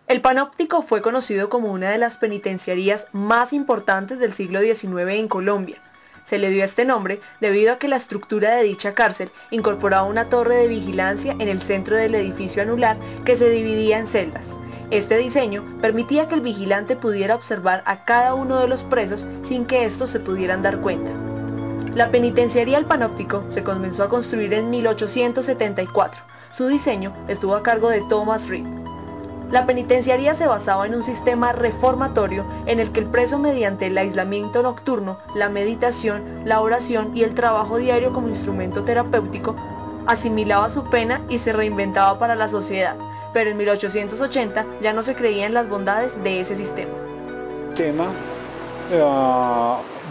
El Panóptico fue conocido como una de las penitenciarías más importantes del siglo XIX en Colombia. Se le dio este nombre debido a que la estructura de dicha cárcel incorporaba una torre de vigilancia en el centro del edificio anular que se dividía en celdas. Este diseño permitía que el vigilante pudiera observar a cada uno de los presos sin que estos se pudieran dar cuenta. La penitenciaría El Panóptico se comenzó a construir en 1874. Su diseño estuvo a cargo de Thomas Reed. La penitenciaría se basaba en un sistema reformatorio en el que el preso, mediante el aislamiento nocturno, la meditación, la oración y el trabajo diario como instrumento terapéutico, asimilaba su pena y se reinventaba para la sociedad, pero en 1880 ya no se creía en las bondades de ese sistema. El sistema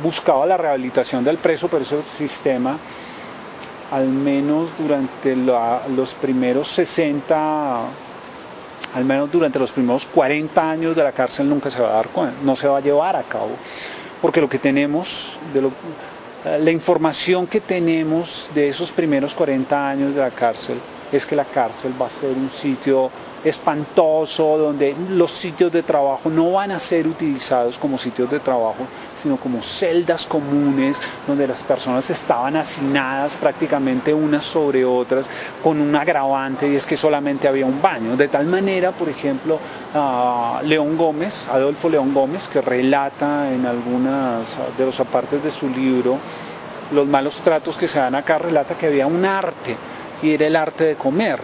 buscaba la rehabilitación del preso, pero ese sistema, al menos durante los primeros 60, al menos durante los primeros 40 años de la cárcel nunca se va a dar cuenta, no se va a llevar a cabo, porque lo que tenemos, la información que tenemos de esos primeros 40 años de la cárcel es que la cárcel va a ser un sitio espantoso, donde los sitios de trabajo no van a ser utilizados como sitios de trabajo, sino como celdas comunes, donde las personas estaban hacinadas prácticamente unas sobre otras, con un agravante, y es que solamente había un baño. De tal manera, por ejemplo, Adolfo León Gómez, que relata en algunas de los apartes de su libro los malos tratos que se dan acá, relata que había un arte, y era el arte de comer,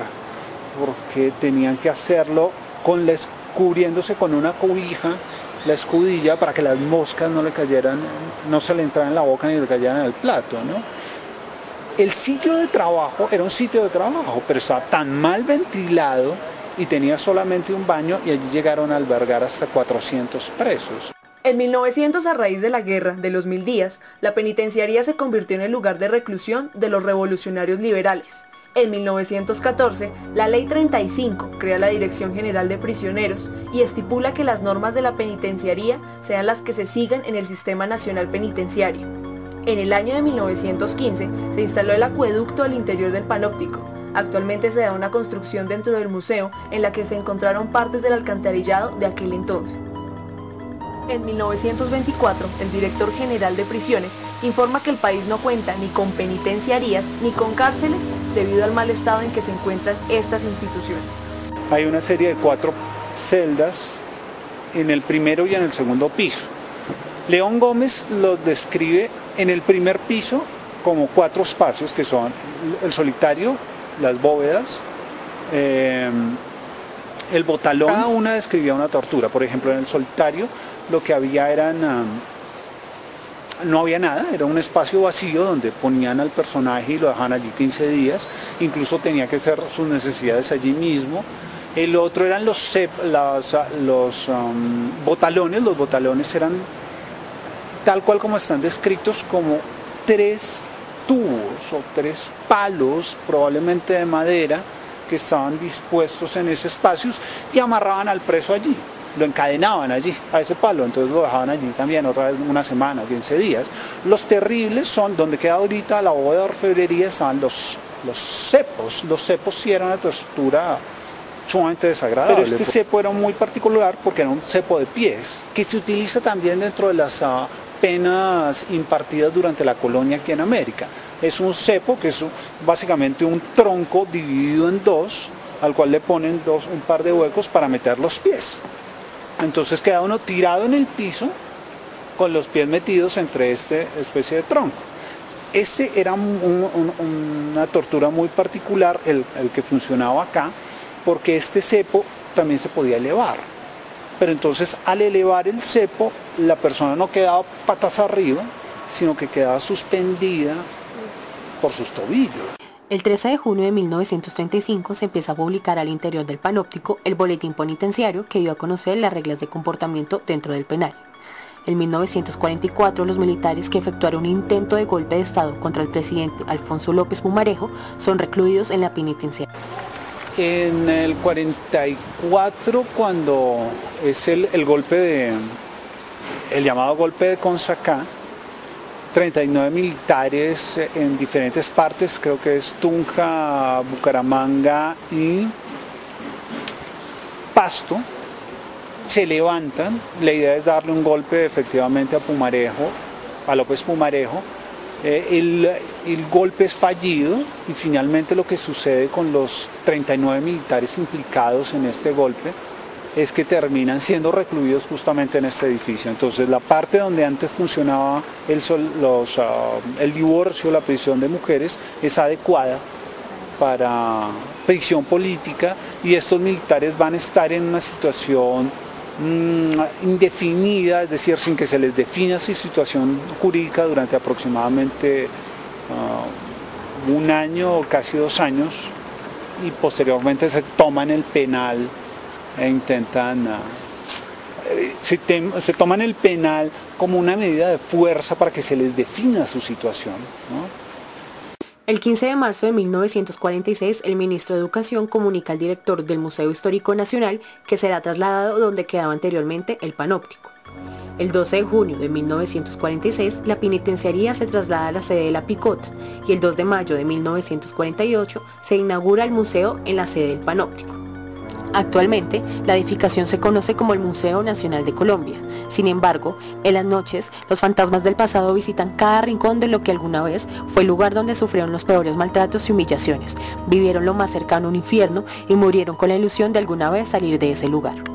porque tenían que hacerlo cubriéndose con una cobija, la escudilla, para que las moscas no le cayeran, no se le entraran en la boca ni le cayeran en el plato, ¿no? El sitio de trabajo era un sitio de trabajo, pero estaba tan mal ventilado y tenía solamente un baño, y allí llegaron a albergar hasta 400 presos. En 1900, a raíz de la Guerra de los 1000 días, la penitenciaría se convirtió en el lugar de reclusión de los revolucionarios liberales. En 1914, la Ley 35 crea la Dirección General de Prisioneros y estipula que las normas de la penitenciaría sean las que se sigan en el Sistema Nacional Penitenciario. En el año de 1915 se instaló el acueducto al interior del Panóptico. Actualmente se da una construcción dentro del museo en la que se encontraron partes del alcantarillado de aquel entonces. En 1924, el director general de prisiones informa que el país no cuenta ni con penitenciarías ni con cárceles debido al mal estado en que se encuentran estas instituciones. Hay una serie de 4 celdas en el primero y en el segundo piso. León Gómez los describe en el primer piso como 4 espacios, que son el solitario, las bóvedas, el botalón. Cada una describía una tortura. Por ejemplo, en el solitario lo que había no había nada, era un espacio vacío donde ponían al personaje y lo dejaban allí 15 días, incluso tenía que hacer sus necesidades allí mismo. El otro eran los botalones. Los botalones eran tal cual como están descritos, como 3 tubos o 3 palos, probablemente de madera, que estaban dispuestos en ese espacio y amarraban al preso allí. Lo encadenaban allí, a ese palo, entonces lo dejaban allí también otra vez una semana, 15 días. Los terribles son, donde queda ahorita la bóveda de orfebrería, estaban los cepos. Los cepos sí eran una textura sumamente desagradable. Pero este cepo era muy particular porque era un cepo de pies, que se utiliza también dentro de las penas impartidas durante la colonia aquí en América. Es un cepo que es básicamente un tronco dividido en 2, al cual le ponen un par de huecos para meter los pies. Entonces queda uno tirado en el piso con los pies metidos entre esta especie de tronco. Este era una tortura muy particular, el que funcionaba acá, porque este cepo también se podía elevar. Pero entonces, al elevar el cepo, la persona no quedaba patas arriba, sino que quedaba suspendida por sus tobillos. El 13 de junio de 1935 se empieza a publicar al interior del Panóptico el boletín penitenciario que dio a conocer las reglas de comportamiento dentro del penal. En 1944, los militares que efectuaron un intento de golpe de Estado contra el presidente Alfonso López Pumarejo son recluidos en la penitenciaria. En el 44, cuando es el llamado golpe de Consacá, 39 militares en diferentes partes, creo que es Tunja, Bucaramanga y Pasto, se levantan. La idea es darle un golpe efectivamente a Pumarejo, a López Pumarejo. El golpe es fallido y finalmente lo que sucede con los 39 militares implicados en este golpe es que terminan siendo recluidos justamente en este edificio. Entonces la parte donde antes funcionaba el divorcio, la prisión de mujeres, es adecuada para prisión política y estos militares van a estar en una situación indefinida, es decir, sin que se les defina su situación jurídica durante aproximadamente un año o casi 2 años, y posteriormente se toman el penal e intentan, se toman el penal como una medida de fuerza para que se les defina su situación, ¿no? El 15 de marzo de 1946, el ministro de Educación comunica al director del Museo Histórico Nacional que será trasladado donde quedaba anteriormente el Panóptico. El 12 de junio de 1946, la penitenciaría se traslada a la sede de La Picota y el 2 de mayo de 1948 se inaugura el museo en la sede del Panóptico. Actualmente, la edificación se conoce como el Museo Nacional de Colombia. Sin embargo, en las noches, los fantasmas del pasado visitan cada rincón de lo que alguna vez fue el lugar donde sufrieron los peores maltratos y humillaciones, vivieron lo más cercano a un infierno y murieron con la ilusión de alguna vez salir de ese lugar.